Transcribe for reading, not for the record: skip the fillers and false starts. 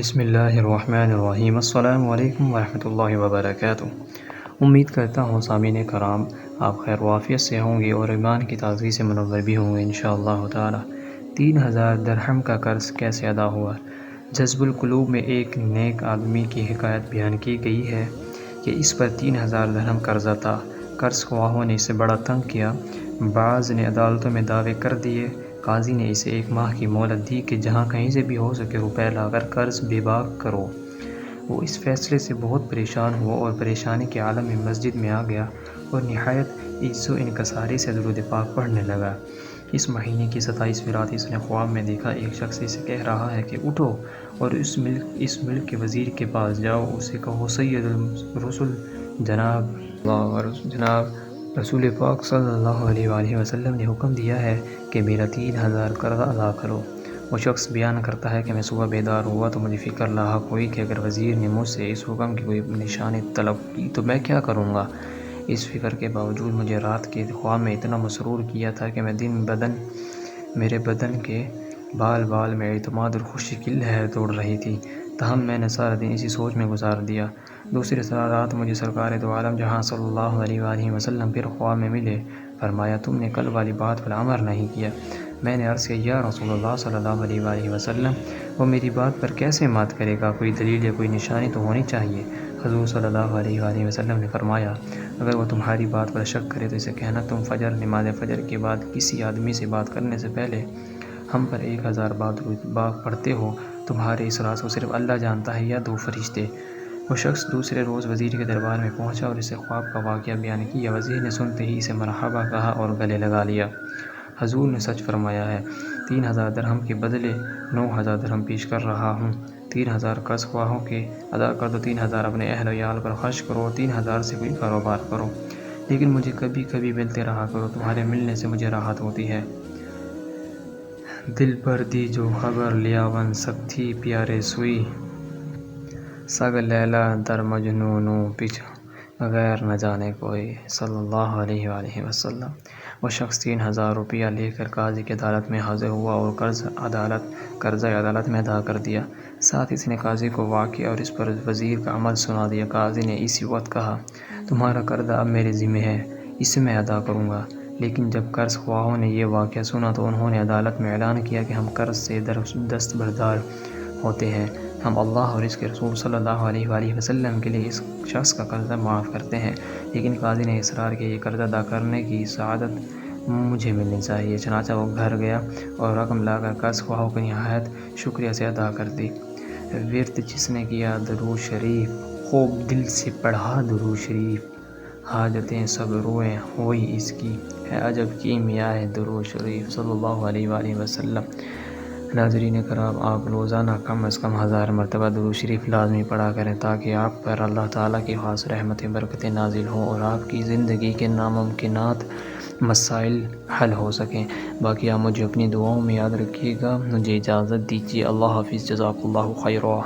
بسم اللہ الرحمن الرحیم۔ السلام علیکم ورحمۃ اللہ وبرکاتہ۔ امید کرتا ہوں سامعین کرام آپ خیر و عافیت سے ہوں گے اور ایمان کی تازگی سے منور بھی ہوں گے انشاءاللہ تعالی۔ 3000 درہم کا قرض کیسے ادا ہوا؟ جذب القلوب میں ایک نیک آدمی کی حکایت بیان کی گئی ہے کہ اس پر 3000 درہم قرضہ تھا۔ قرض خواہوں نے اسے بڑا تنگ کیا، بعض نے عدالتوں میں دعوے کر دیے۔ قاضی نے اسے 1 ماہ کی مہلت دی کہ جہاں کہیں سے بھی ہو سکے روپے لا کر قرض بے باک کرو۔ وہ اس فیصلے سے بہت پریشان ہوا اور پریشانی کے عالم میں مسجد میں آ گیا اور نہایت عجز و انکساری سے درود پاک پڑھنے لگا۔ اس مہینے کی 27ویں رات اس نے خواب میں دیکھا ایک شخص اسے کہہ رہا ہے کہ اٹھو اور اس ملک کے وزیر کے پاس جاؤ، اسے کہو سید الرسل جناب رسول پاک صلی اللہ علیہ وآلہ وسلم نے حکم دیا ہے کہ میرا 3000 قرض ادا کرو۔ وہ شخص بیان کرتا ہے کہ میں صبح بیدار ہوا تو مجھے فکر لاحق ہوئی کہ اگر وزیر نے مجھ سے اس حکم کی کوئی نشانی طلب کی تو میں کیا کروں گا۔ اس فکر کے باوجود مجھے رات کے خواب میں اتنا مسرور کیا تھا کہ میرے بدن کے بال بال میں اعتماد اور خوشی کی لہر دوڑ رہی تھی، تاہم میں نے سارا دن اسی سوچ میں گزار دیا۔ دوسری رات مجھے سرکار دو عالم جہاں صلی اللہ علیہ وآلہ وسلم پھر خواب میں ملے۔ فرمایا تم نے کل والی بات پر عمل نہیں کیا۔ میں نے عرض کیا یا رسول اللہ صلی اللہ علیہ وآلہ وسلم، وہ میری بات پر کیسے مات کرے گا؟ کوئی دلیل یا کوئی نشانی تو ہونی چاہیے۔ حضور صلی اللہ علیہ وآلہ وسلم نے فرمایا اگر وہ تمہاری بات پر شک کرے تو اسے کہنا تم نماز فجر کے بعد کسی آدمی سے بات کرنے سے پہلے ہم پر 1000 بار پڑھتے ہو۔ تمہارے اس راز کو صرف اللہ جانتا ہے یا 2 فرشتے۔ وہ شخص دوسرے روز وزیر کے دربار میں پہنچا اور اسے خواب کا واقعہ بیان کیا۔ وزیر نے سنتے ہی اسے مرحبا کہا اور گلے لگا لیا۔ حضور نے سچ فرمایا ہے، 3000 درہم کے بدلے 9000 درہم پیش کر رہا ہوں۔ 3000 قرض خواہوں کے ادا کر دو، 3000 اپنے اہل و عیال پر خرچ کرو اور 3000 سے کوئی کاروبار کرو، لیکن مجھے کبھی کبھی ملتے رہا کرو، تمہارے ملنے سے مجھے راحت ہوتی ہے۔ دل پر دی جو خبر لیا ون سکتی پیارے سوئی، سگ لیلا در مجنونو پچھ غیر نہ جانے کوئی، صلی اللہ علیہ وآلہ وسلم۔ وہ شخص 3000 روپیہ لے کر قاضی کی عدالت میں حاضر ہوا اور قرضہ عدالت میں ادا کر دیا۔ ساتھ اس نے قاضی کو واقعہ اور اس پر وزیر کا عمل سنا دیا۔ قاضی نے اسی وقت کہا تمہارا قرضہ اب میرے ذمہ ہے، اسے میں ادا کروں گا۔ لیکن جب قرض خواہوں نے یہ واقعہ سنا تو انہوں نے عدالت میں اعلان کیا کہ ہم قرض سے دستبردار ہوتے ہیں، ہم اللہ اور اس کے رسول صلی اللہ علیہ وآلہ وسلم کے لیے اس شخص کا قرضہ معاف کرتے ہیں۔ لیکن قاضی نے اصرار کیا یہ قرض ادا کرنے کی سعادت مجھے ملنی چاہیے۔ چنانچہ وہ گھر گیا اور رقم لا کر قرض خواہوں کو نہایت شکریہ سے ادا کر دی۔ ورد جس نے کیا درود شریف، خوب دل سے پڑھا درود شریف، حاجتیں سب روئیں ہوئی اس کی، ہے عجب کیمیائے درود شریف، صلی اللہ علیہ وآلہ وسلم۔ ناظرین کرام، آپ روزانہ کم از کم 1000 مرتبہ درود شریف لازمی پڑھا کریں تاکہ آپ پر اللہ تعالیٰ کی خاص رحمتیں برکتیں نازل ہوں اور آپ کی زندگی کے ناممکنات مسائل حل ہو سکیں۔ باقی آپ مجھے اپنی دعاؤں میں یاد رکھیے گا۔ مجھے اجازت دیجیے، اللہ حافظ، جزاک اللہ خیرا۔